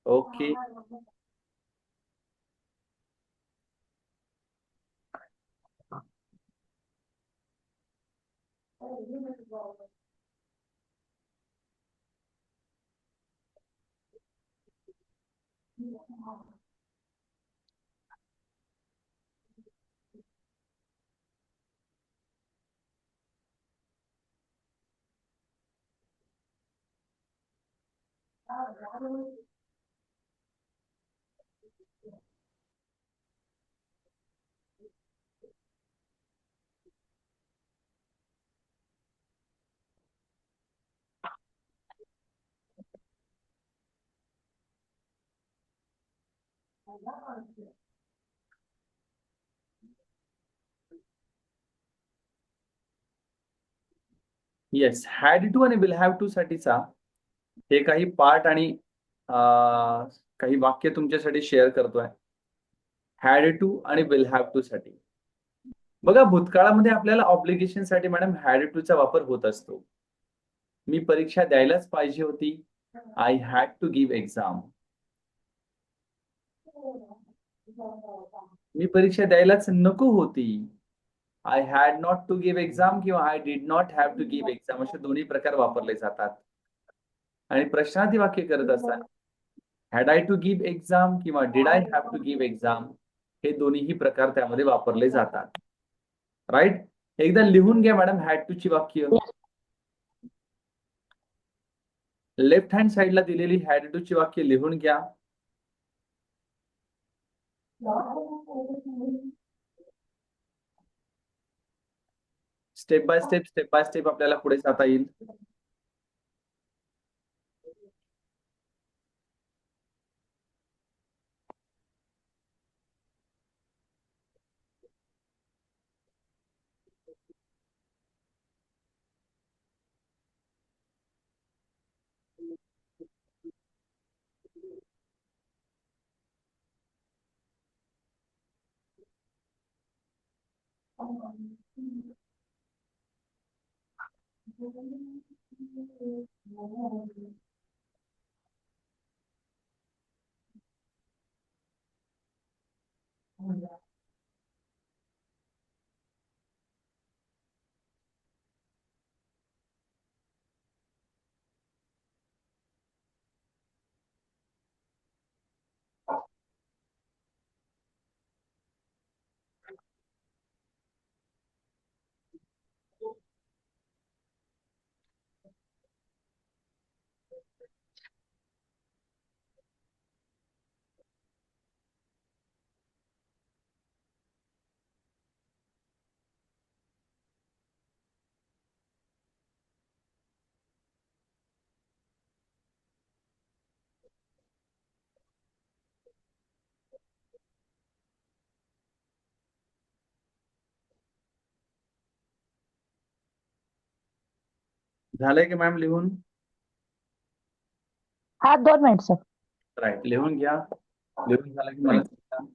Okay. Yes, had to आणि will have to साठीचा हे काही पार्ट आणि काही वाक्य तुमच्यासाठी शेअर करतोय. हॅड टू आणि विल हॅव टू साठी बघा, भूतकाळामध्ये आपल्याला ऑब्लिगेशन साठी मॅडम हॅड टू चा वापर होत असतो. मी परीक्षा द्यायलाच पाहिजे होती. I had to give exam. मी परीक्षा द्यायलाच नको होती. I had not to give exam किंवा I did not have to give exam असे दोन्ही प्रकार वापरले जातात. आणि प्रश्नार्थी वाक्य करत असताना had I to give exam किंवा did I have to give exam हे दोन्हीही प्रकार त्यामध्ये वापरले जातात. राईट. एकदा लिहून घ्या मॅडम हॅड टू ची वाक्य. लेफ्ट हँड साइडला दिलेली हॅड टू ची वाक्य लिहून घ्या. स्टेप बाय स्टेप आपल्याला पुढे जाता येईल. झालंय की मॅम लिहून? हा 2 मिनिट सर. राईट, लिहून घ्या. लिहून झालं की मला सांगा.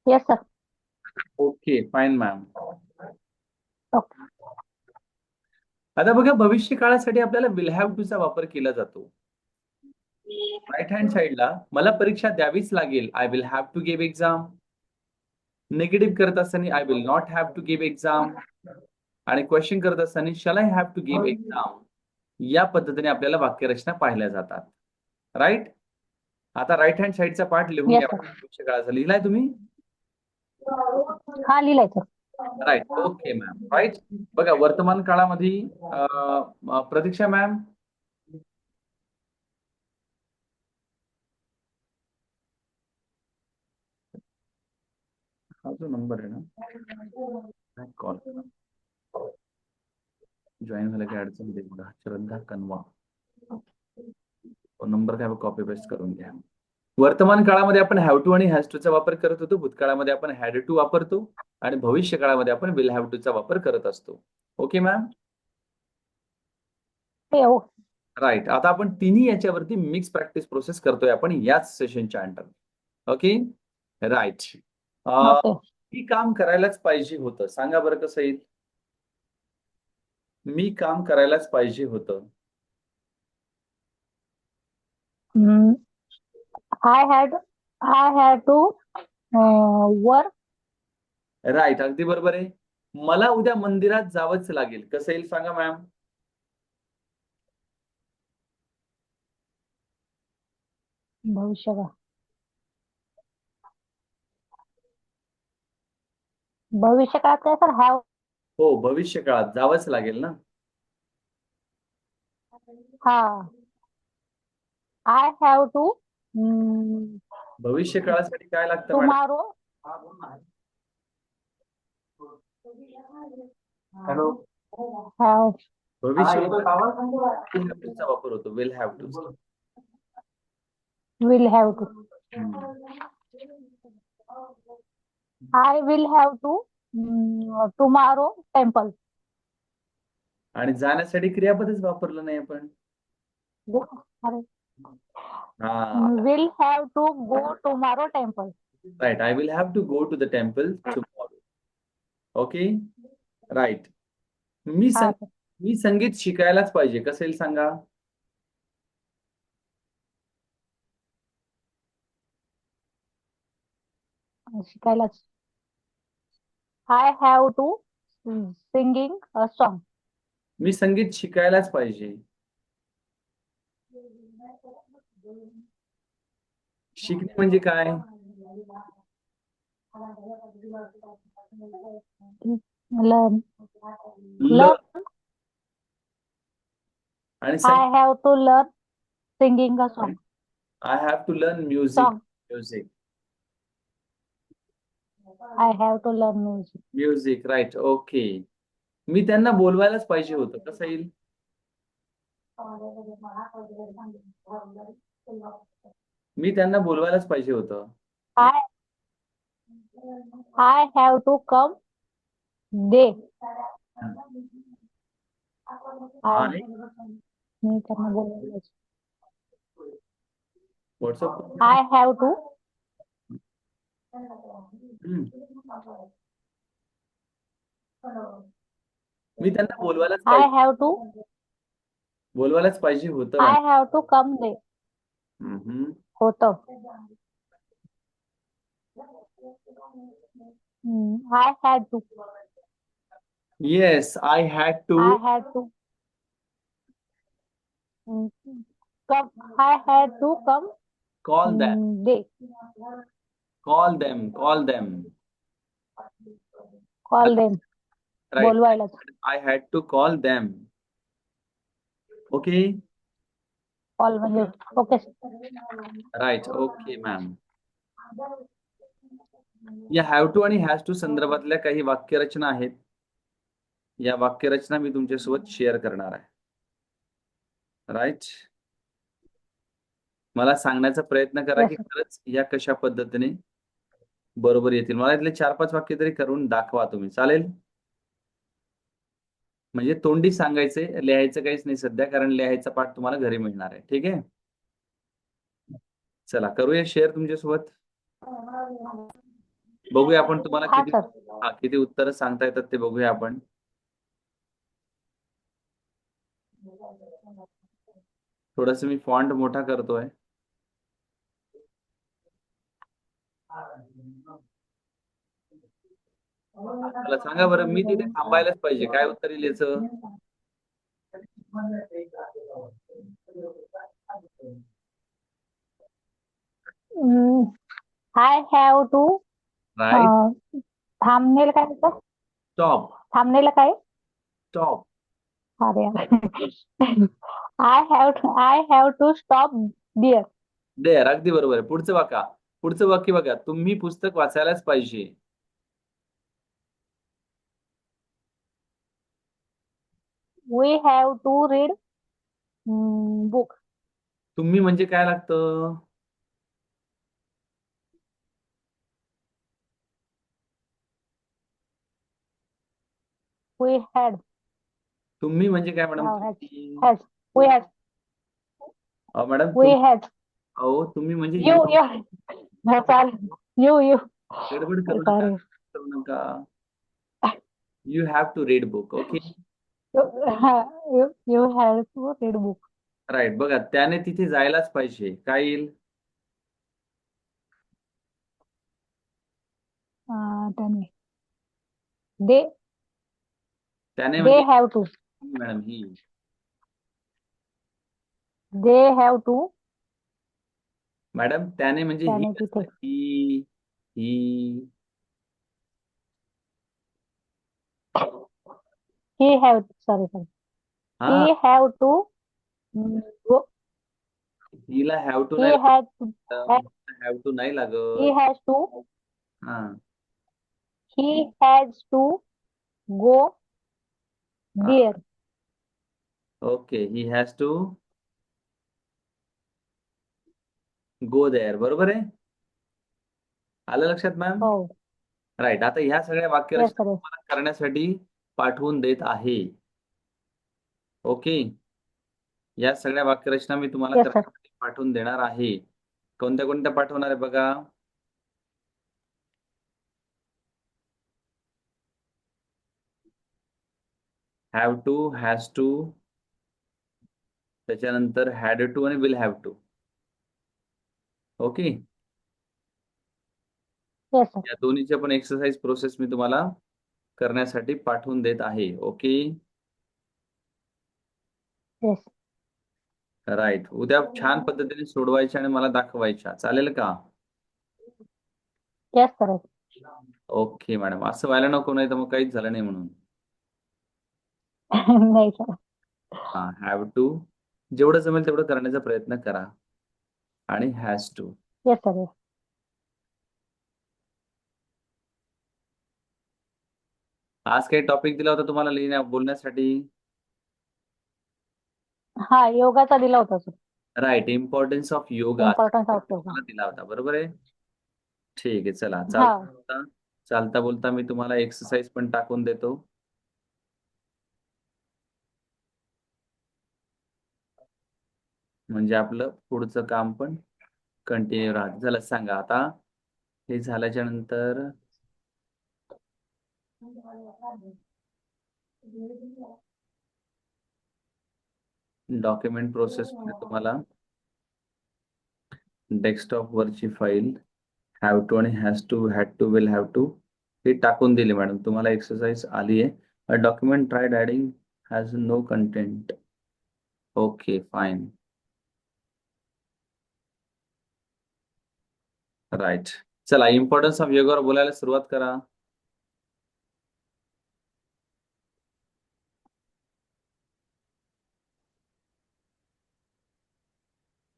Yes sir. Okay, fine ma'am. Okay. आता बघा, भविष्य काळासाठी आपल्याला विल हॅव टू चा वापर केला जातो. राईट हँड साइडला मला परीक्षा द्यावीच लागेल, I will have to give exam. Negative करत असताना I will not have to give exam. आणि क्वेश्चन करत असताना shall I have to give exam. या पद्धतीने आपल्याला वाक्यरचना पाहिल्या जातात. राईट. आता राईट हँड साइडचा पार्ट लिहून येस घ्या. सर. भविष्य काळाचा लिहिलाय तुम्ही? हा लिहिलाय sir. Right. Okay ma'am. Right. बघा वर्तमान काळामध्ये प्रतीक्षा मॅम, हा जो नंबर आहे ना, कॉल जॉईन झालं काही अडचण दे बघा. श्रद्धा कनवा, तो नंबर काय कॉपी पेस्ट करून घ्या. वर्तमान काळामध्ये आपण हॅव टू आणि हॅज टू चा वापर करत होतो. भूतकाळामध्ये आपण हॅड टू वापरतो आणि भविष्य काळामध्ये आपण विल हॅव टू चा वापर करत असतो. Okay ma'am. हो. राईट. आता आपण तिन्ही याच्यावरती मिक्स प्रॅक्टिस प्रोसेस करतोय आपण याच सेशनच्या अंडर. ओके. राईट. ओके. मी काम करायलाच पाहिजे होतं. सांगा बरं कसं येईल? मी काम करायलाच पाहिजे होतं. I had to work. Right. अगदी बरोबर आहे. मला उद्या मंदिरात जावंच लागेल. कसं येईल सांगा मॅम? भविष्य काळात काय सर? हॅव. हो, भविष्य काळात जावंच लागेल ना. हा. आय हॅव टू भविष्य काळासाठी काय लागतं मॅडम? टुमारो. हॅलो. हॅव. भविष्य चा वापर होतो will have to. Will have to. I will have to tomorrow temple. आणि जाण्यासाठी क्रियापदच वापरलं नाही आपण. हा. Will have to go tomorrow temple. Right. I will have to go to the temple tomorrow. Okay. Right. मी संगीत शिकायलाच पाहिजे. कसं येईल सांगा? शिकायलाच. I have to singing a song. मी संगीत शिकायलाच पाहिजे. शिकणे म्हणजे काय? लर्न. आणि I have to learn singing a song. I have to learn music. Music. I have to learn music. Music. Right. Okay. मी त्यांना बोलवायलाच पाहिजे होतं. कसं येईल? मी त्यांना बोलवायलाच पाहिजे होतं. I have to come they. आणि मी त्यांना बोलवायलाच. व्हॉट्सअप. आय हॅव टू मी त्यांना बोलवायलाच आय पाहिजे. हॅव टू बोलवायलाच पाहिजे होतं. I have to come they. होतं. I had to. Yes. I had to. I had to come. I had to come. Call them. They call them. Call them. call them. Right. बोलवायलाच. I had to call them. Okay. Call म्हणजे okay. Right. Okay ma'am. या have to आणि has to संदर्भातल्या काही वाक्यरचना आहेत. या वाक्यरचना मी तुमच्यासोबत शेअर करणार आहे. राईट. मला सांगण्याचा प्रयत्न करा की खरंच या कशा पद्धतीने बरोबर येतील. मला इथले 4-5 वाक्य तरी करून दाखवा तुम्ही. चालेल? म्हणजे तोंडी सांगायचे, लिहायचं काहीच नाही सध्या, कारण लिहायचा पाठ तुम्हाला घरी मिळणार आहे. ठीक आहे. चला करूया शेअर तुमच्यासोबत. बघूया आपण तुम्हाला किती उत्तरं सांगता येतात ते बघूया आपण. थोडस मी फॉन्ट मोठा करतोय. मला सांगा बरं, मी तिथे थांबायलाच पाहिजे, काय उत्तर येईल याचं? Mm, I have to right. थांबणेला काय होतं? स्टॉप. थांबणेला काय? स्टॉप. अरे यार. I have to stop there. There, अगदी बरोबर आहे. पुढचं वाक्य बघा, तुम्ही पुस्तक वाचायलाच पाहिजे. We have to read book. तुम्ही म्हणजे काय लागतं? We had. तुम्ही म्हणजे काय madam? Has. Has. We had. Madam We had. तुम्ही म्हणजे You. You. Sorry. You. गडबड करू नका. Sorry. करू नका. You have to read book. Okay. You have to read book. Right. बघा, त्याने तिथे जायलाच पाहिजे. काय येईल? त्याने. They. त्याने They म्हणजे have to. Madam he. They have to. Madam त्याने म्हणजे ही त्याने असतं. तिथे. ही. He have. Sorry. हा, He have to go. हिला हॅव टू He नाही had to. लागत. हॅव टू नाही He लागत. has to. हा. He has to go there. Okay. He has to go there. बरोबर आहे. आलं लक्षात मॅम? Oh, right. आता ह्या सगळ्या yes, वाक्यरचना sir. तुम्हाला करण्यासाठी पाठवून देत आहे. ओके. या सगळ्या वाक्यरचना मी तुम्हाला Yes, sir. करण्यासाठी पाठवून देणार आहे. कोणत्या कोणत्या पाठवणार आहे बघा. हॅव टू, हॅज टू, त्याच्यानंतर हॅड टू आणि will have to. Okay. Yes, sir. या दोन्हीच्या पण एक्सरसाइज प्रोसेस मी तुम्हाला करण्यासाठी पाठवून देत आहे. ओके. Yes. राईट. उद्या छान पद्धतीने सोडवायच्या आणि मला दाखवायच्या. चालेल का? Yes, sir. Okay madam. असं व्हायला नको, नाही तर मग काहीच झालं नाही म्हणून. नाही, sir. हा, हॅव टू जेवढं जमेल तेवढं करण्याचा प्रयत्न करा. आणि has to. Yes, sir. Yes. आज काही टॉपिक दिला होता तुम्हाला बोलण्यासाठी? हा, योगाचा दिला होता, sir. Right. Importance of yoga importance of yoga. तुम्हाला दिला होता. बरोबर आहे. ठीक आहे. चला, हा. चालता बोलता मी तुम्हाला एक्सरसाइज पण टाकून देतो. म्हणजे आपलं पुढचं काम पण कंटिन्यू राहत. झालं. सांगा आता. हे झाल्याच्या नंतर डॉक्युमेंट प्रोसेस मध्ये तुम्हाला डेस्कटॉप वरची फाईल हॅव टू आणि has to, had to, will have to हे टाकून दिली मॅडम. तुम्हाला एक्सरसाइज आली आहे. A document tried adding has no content. Okay, fine. Right. चला, इम्पॉर्टन्स ऑफ योगावर बोलायला सुरुवात करा.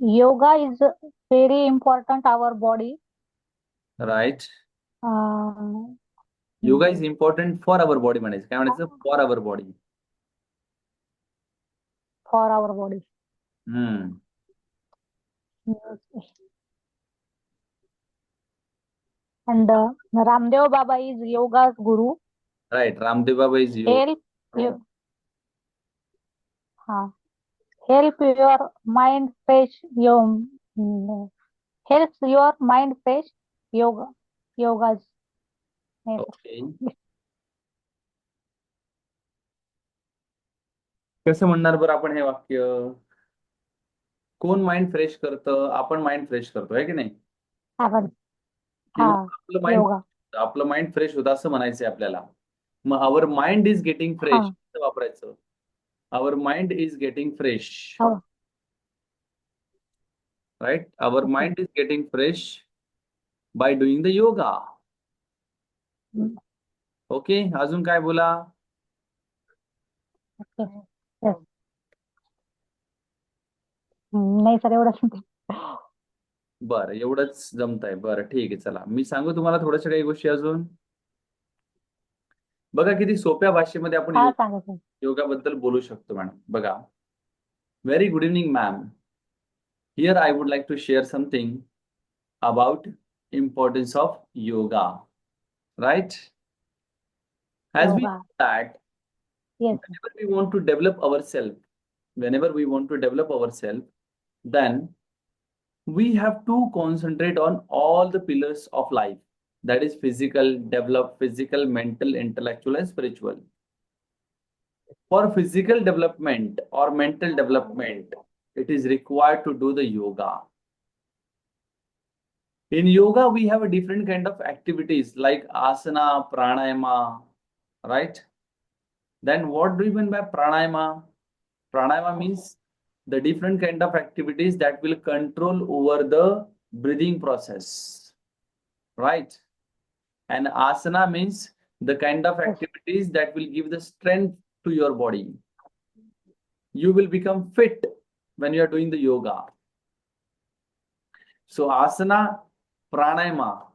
Yoga is very important our body. Right. Uh, yoga is important for our body म्हणायचं. काय म्हणायचं? For our body. for our body. And Ramdev Baba is yoga's guru. Right. Ramdev Baba is योग. Help you. Help your mind fresh. Helps your mind fresh. Yoga's. Okay. कसं म्हणणार बरं आपण हे वाक्य? कोण माइंड फ्रेश करतं? आपण माइंड फ्रेश करतो, आहे की नाही? आपण. तेव्हा हा आपलं माइंड योगा आपलं माइंड फ्रेश होतं असं म्हणायचंय आपल्याला. मग आवर माइंड इज गेटिंग हा फ्रेश वापरायचं. Our mind is getting fresh. हो right. Our okay mind is getting fresh by doing the yoga. Okay, अजून काय बोला? Okay Yes. नाही सर एवढंच बरं, एवढंच जमतंय. बरं, ठीक आहे. चला, मी सांगू तुम्हाला थोड्याशा काही गोष्टी अजून. बघा किती सोप्या भाषेमध्ये आपण हा सांगा सर योगाबद्दल बोलू शकतो मॅडम. बघा, very good evening ma'am. Here I would like to share something about importance of yoga, right? As we yoga know that yes whenever we want to develop ourselves, then we have to concentrate on all the pillars of life. That is physical, mental, intellectual, and spiritual. For physical development or mental development, it is required to do the yoga. In yoga, we have a different kind of activities like asana, pranayama, right? Then what do you mean by pranayama? Pranayama means the different kind of activities that will control over the breathing process, right? And asana means the kind of activities that will give the strength to your body. You will become fit when you are doing the yoga. So asana, pranayama.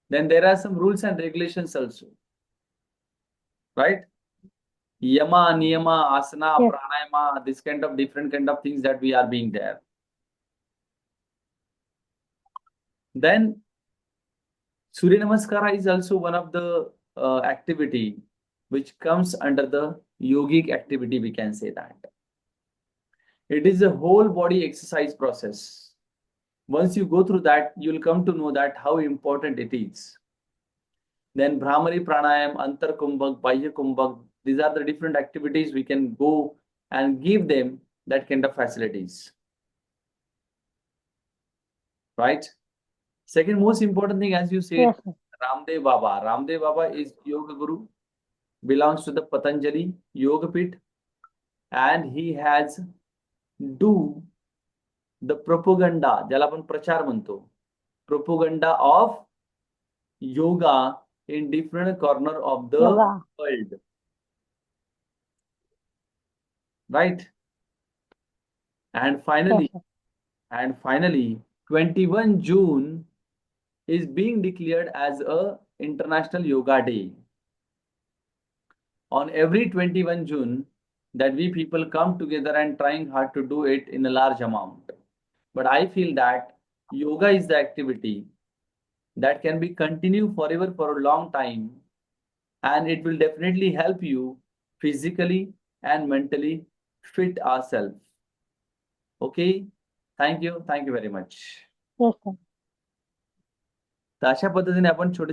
Then there are some rules and regulations also, right? Yama, niyama, asana, Yes. pranayama, this kind of different kind of things that we are being there. Then Surya Namaskara is also one of the activity which comes under the yogic activity, we can say that. It is a whole body exercise process. Once you go through that, you'll come to know that how important it is. Then Brahmari Pranayam, Antar Kumbhak, Bahya Kumbhak, these are the different activities we can go and give them that kind of facilities. Right? Second most important thing, as you said, Yes. Ramdev Baba. Ramdev Baba is Yoga Guru, belongs to the Patanjali Yoga Pit, and he has do the propaganda, ज्याला आपण प्रचार म्हणतो, propaganda of yoga in different corner of the yoga world, right? And finally, Yes. 21 June is being declared as a International Yoga Day. On every 21 June, that we people come together and trying hard to do it in a large amount. But I feel that yoga is the activity that can be continued forever for a long time, and it will definitely help you physically and mentally fit ourselves. Okay, thank you very much. Yes, sir. तर अशा पद्धतीने आपण छोटे